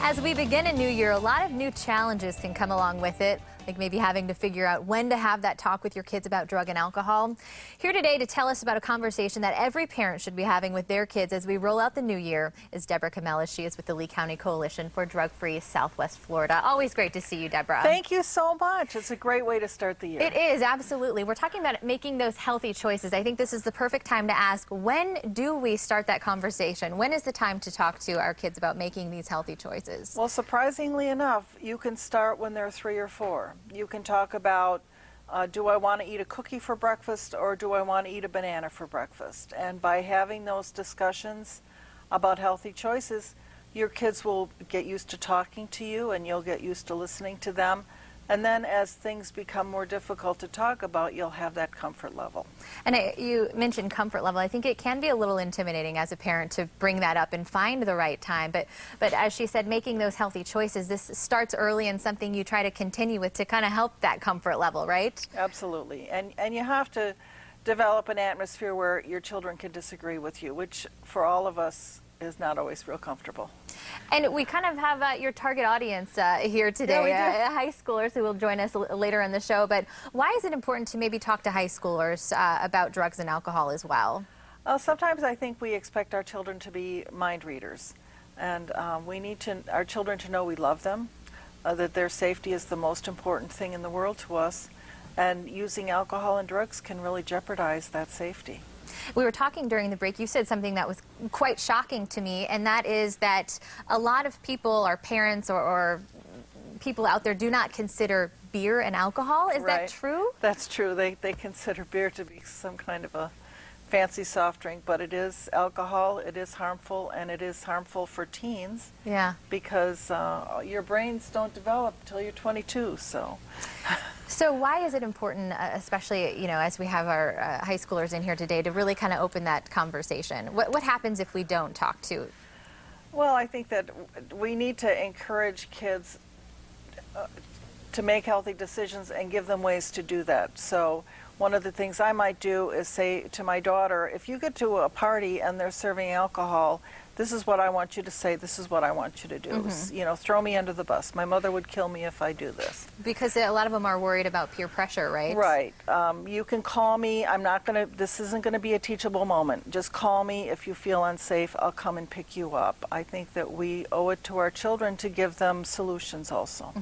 As we begin a new year, a lot of new challenges can come along with it, like maybe having to figure out when to have that talk with your kids about drug and alcohol. Here today to tell us about a conversation that every parent should be having with their kids as we roll out the new year is Deborah Kamela. She is with the Lee County Coalition for Drug-Free Southwest Florida. Always great to see you, Deborah. Thank you so much. It's a great way to start the year. It is, absolutely. We're talking about making those healthy choices. I think this is the perfect time to ask, when do we start that conversation? When is the time to talk to our kids about making these healthy choices? Well, surprisingly enough, you can start when they're 3 or 4. You can talk about, do I want to eat a cookie for breakfast or do I want to eat a banana for breakfast? And by having those discussions about healthy choices, your kids will get used to talking to you and you'll get used to listening to them. And then as things become more difficult to talk about, you'll have that comfort level. And you mentioned comfort level. I think it can be a little intimidating as a parent to bring that up and find the right time. But as she said, making those healthy choices, this starts early and something you try to continue with to kind of help that comfort level, right? Absolutely. And you have to develop an atmosphere where your children can disagree with you, which for all of us is not always real comfortable. And we kind of have your target audience here today, high schoolers who will join us later in the show. But why is it important to maybe talk to high schoolers about drugs and alcohol as well? Sometimes I think we expect our children to be mind readers. And we need our children to know we love them, that their safety is the most important thing in the world to us. And using alcohol and drugs can really jeopardize that safety. We were talking during the break, you said something that was quite shocking to me, and that is that a lot of people, our parents or people out there, do not consider beer and alcohol. Is that true? That's true. They consider beer to be some kind of a fancy soft drink, but it is alcohol, it is harmful, and it is harmful for teens. Yeah. Because your brains don't develop until you're 22, so. So why is it important, especially, you know, as we have our high schoolers in here today, to really kind of open that conversation? What happens if we don't talk to? Well, I think that we need to encourage kids to make healthy decisions and give them ways to do that. So one of the things I might do is say to my daughter, if you get to a party and they're serving alcohol, this is what I want you to say, this is what I want you to do. You know, throw me under the bus. My mother would kill me if I do this. Because a lot of them are worried about peer pressure, right? Right. You can call me. I'm not going to, this isn't going to be a teachable moment. Just call me if you feel unsafe. I'll come and pick you up. I think that we owe it to our children to give them solutions also.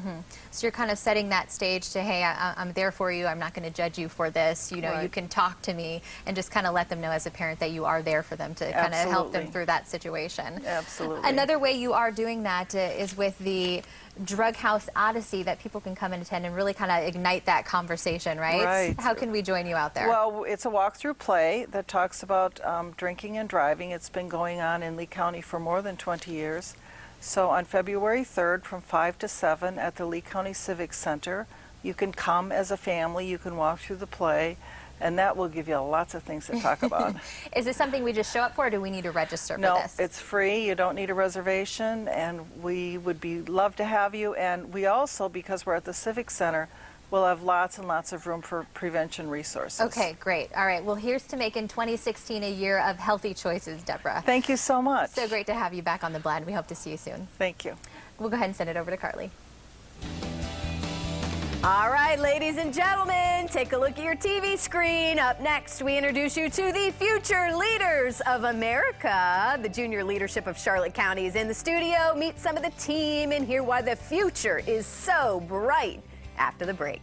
So you're kind of setting that stage to, hey, I'm there for you. I'm not going to judge you for this. You know, you can talk to me, and just kind of let them know as a parent that you are there for them to kind of help them through that situation. Absolutely. Another way you are doing that is with the Drug House Odyssey that people can come and attend and really kind of ignite that conversation, right? Right. How can we join you out there? Well, it's a walkthrough play that talks about drinking and driving. It's been going on in Lee County for more than 20 years. So on February 3rd from 5 to 7 at the Lee County Civic Center, you can come as a family, you can walk through the play, and that will give you lots of things to talk about. Is this something we just show up for, or do we need to register for this? No, it's free. You don't need a reservation, and we would love to have you. And we also, because we're at the Civic Center, we'll have lots and lots of room for prevention resources. Okay, great. All right, well, here's to making 2016 a year of healthy choices, Deborah. Thank you so much. So great to have you back on the Blend. We hope to see you soon. Thank you. We'll go ahead and send it over to Carly. All right, ladies and gentlemen, take a look at your TV screen. Up next, we introduce you to the future leaders of America. The junior leadership of Charlotte County is in the studio. Meet some of the team and hear why the future is so bright after the break.